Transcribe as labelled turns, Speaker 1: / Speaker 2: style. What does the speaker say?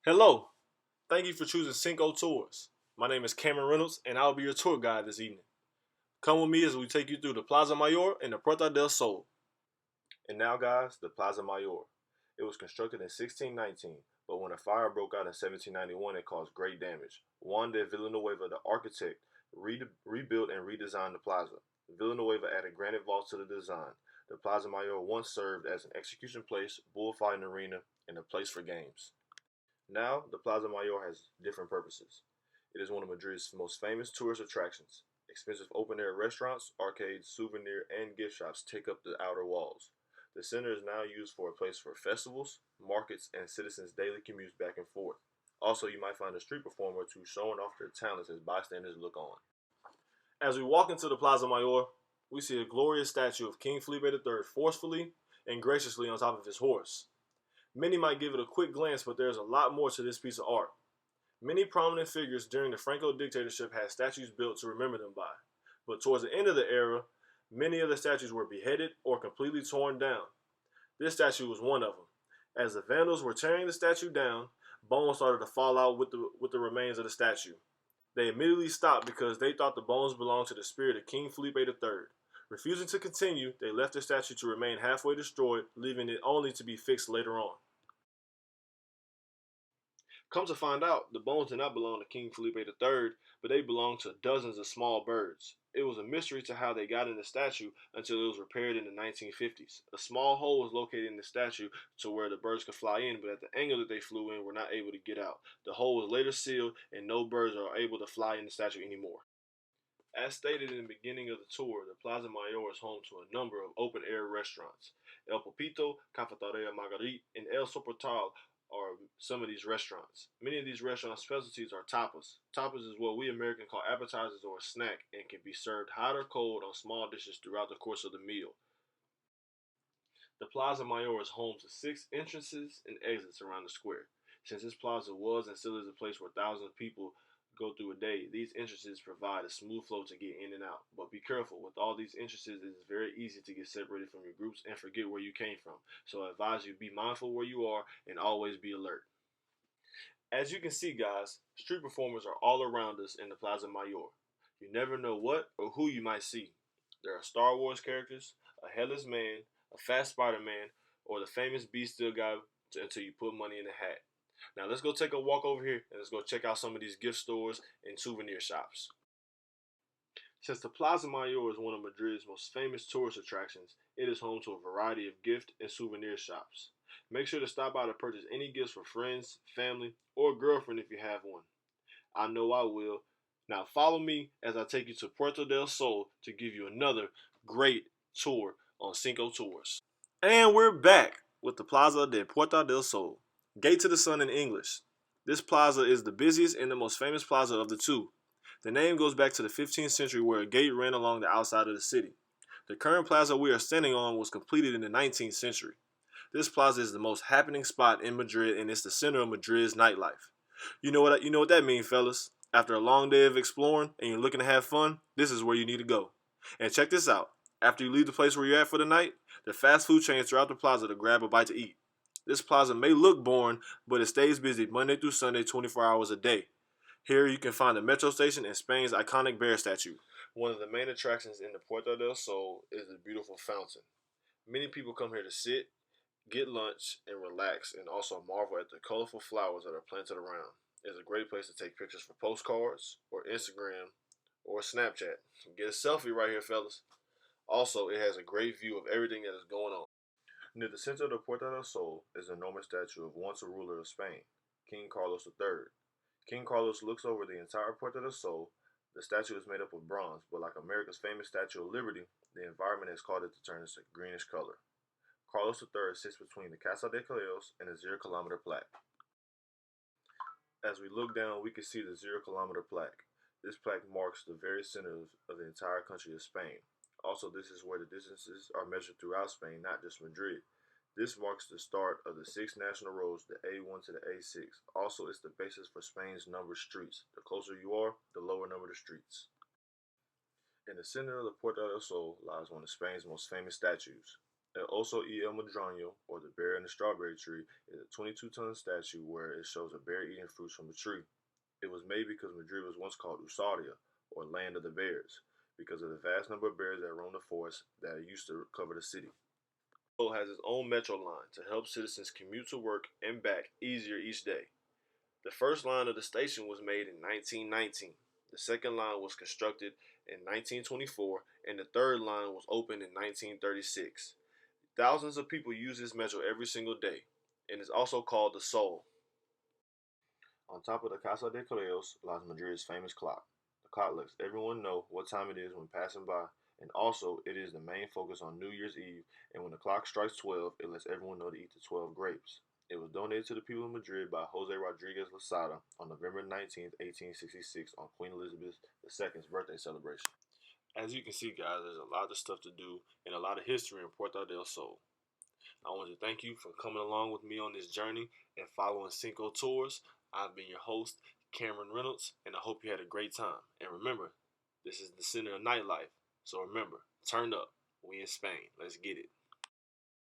Speaker 1: Hello, thank you for choosing Cinco Tours. My name is Cameron Reynolds, and I'll be your tour guide this evening. Come with me as we take you through the Plaza Mayor and the Puerta del Sol. And now, guys, the Plaza Mayor. It was constructed in 1619, but when a fire broke out in 1791, it caused great damage. Juan de Villanueva, the architect, rebuilt and redesigned the plaza. Villanueva added granite vaults to the design. The Plaza Mayor once served as an execution place, bullfighting arena, and a place for games. Now, the Plaza Mayor has different purposes. It is one of Madrid's most famous tourist attractions. Expensive open air restaurants, arcades, souvenir, and gift shops take up the outer walls. The center is now used for a place for festivals, markets, and citizens' daily commutes back and forth. Also, you might find a street performer or two showing off their talents as bystanders look on. As we walk into the Plaza Mayor, we see a glorious statue of King Felipe III forcefully and graciously on top of his horse. Many might give it a quick glance, but there's a lot more to this piece of art. Many prominent figures during the Franco dictatorship had statues built to remember them by, but towards the end of the era, many of the statues were beheaded or completely torn down. This statue was one of them. As the Vandals were tearing the statue down, bones started to fall out with the remains of the statue. They immediately stopped because they thought the bones belonged to the spirit of King Felipe III. Refusing to continue, they left the statue to remain halfway destroyed, leaving it only to be fixed later on. Come to find out, the bones did not belong to King Felipe III, but they belonged to dozens of small birds. It was a mystery to how they got in the statue until it was repaired in the 1950s. A small hole was located in the statue to where the birds could fly in, but at the angle that they flew in, were not able to get out. The hole was later sealed, and no birds are able to fly in the statue anymore. As stated in the beginning of the tour, the Plaza Mayor is home to a number of open-air restaurants. El Pepito, Cafeteria Marguerite, and El Soportal are some of these restaurants. Many of these restaurant specialties are tapas. Tapas is what we Americans call appetizers or a snack and can be served hot or cold on small dishes throughout the course of the meal. The Plaza Mayor is home to 6 entrances and exits around the square. Since this plaza was and still is a place where thousands of people go through a day, these entrances provide a smooth flow to get in and out. But be careful, with all these entrances, it is very easy to get separated from your groups and forget where you came from. So I advise you be mindful where you are and always be alert. As you can see, guys, street performers are all around us in the Plaza Mayor. You never know what or who you might see. There are Star Wars characters, a headless man, a fast Spider-Man, or the famous Be Still guy until you put money in the hat. Now let's go take a walk over here and let's go check out some of these gift stores and souvenir shops. Since the Plaza Mayor is one of Madrid's most famous tourist attractions, it is home to a variety of gift and souvenir shops. Make sure to stop by to purchase any gifts for friends, family, or girlfriend if you have one. I know I will. Now follow me as I take you to Puerto del Sol to give you another great tour on Cinco Tours. And we're back with the Plaza de Puerta del Sol, Gate to the Sun in English. This plaza is the busiest and the most famous plaza of the two. The name goes back to the 15th century where a gate ran along the outside of the city. The current plaza we are standing on was completed in the 19th century. This plaza is the most happening spot in Madrid and it's the center of Madrid's nightlife. You know what that means, fellas. After a long day of exploring and you're looking to have fun, this is where you need to go. And check this out. After you leave the place where you're at for the night, there are fast food chains throughout the plaza to grab a bite to eat. This plaza may look boring, but it stays busy Monday through Sunday 24 hours a day. Here you can find the metro station and Spain's iconic bear statue. One of the main attractions in the Puerta del Sol is the beautiful fountain. Many people come here to sit, get lunch, and relax, and also marvel at the colorful flowers that are planted around. It's a great place to take pictures for postcards or Instagram or Snapchat. Get a selfie right here, fellas. Also, it has a great view of everything that is going on. Near the center of the Puerta del Sol is an enormous statue of once a ruler of Spain, King Carlos III. King Carlos looks over the entire Puerta del Sol. The statue is made up of bronze, but like America's famous Statue of Liberty, the environment has caused it to turn a greenish color. Carlos III sits between the Casa de Caballos and the 0 kilometer plaque. As we look down, we can see the 0 kilometer plaque. This plaque marks the very center of the entire country of Spain. Also, this is where the distances are measured throughout Spain, not just Madrid. This marks the start of the 6 national roads, the A1 to the A6. Also, it's the basis for Spain's numbered streets. The closer you are, the lower number of streets. In the center of the Puerta del Sol lies one of Spain's most famous statues. El Oso y el Madroño, or the Bear and the Strawberry Tree, is a 22-ton statue where it shows a bear eating fruits from a tree. It was made because Madrid was once called Usaria, or Land of the Bears, because of the vast number of bears that roamed the forest that used to cover the city. It has its own metro line to help citizens commute to work and back easier each day. The first line of the station was made in 1919. The second line was constructed in 1924, and the third line was opened in 1936. Thousands of people use this metro every single day, and is also called the Soul. On top of the Casa de Correos lies Madrid's famous clock. The clock lets everyone know what time it is when passing by, and also it is the main focus on New Year's Eve, and when the clock strikes 12, it lets everyone know to eat the 12 grapes. It was donated to the people of Madrid by Jose Rodriguez Losada on November 19th, 1866, on Queen Elizabeth II's birthday celebration. As you can see, guys, there's a lot of stuff to do and a lot of history in Puerto del Sol. I want to thank you for coming along with me on this journey and following Cinco Tours. I've been your host, Cameron Reynolds, and I hope you had a great time. And remember, this is the center of nightlife. So remember, turn up. We in Spain. Let's get it.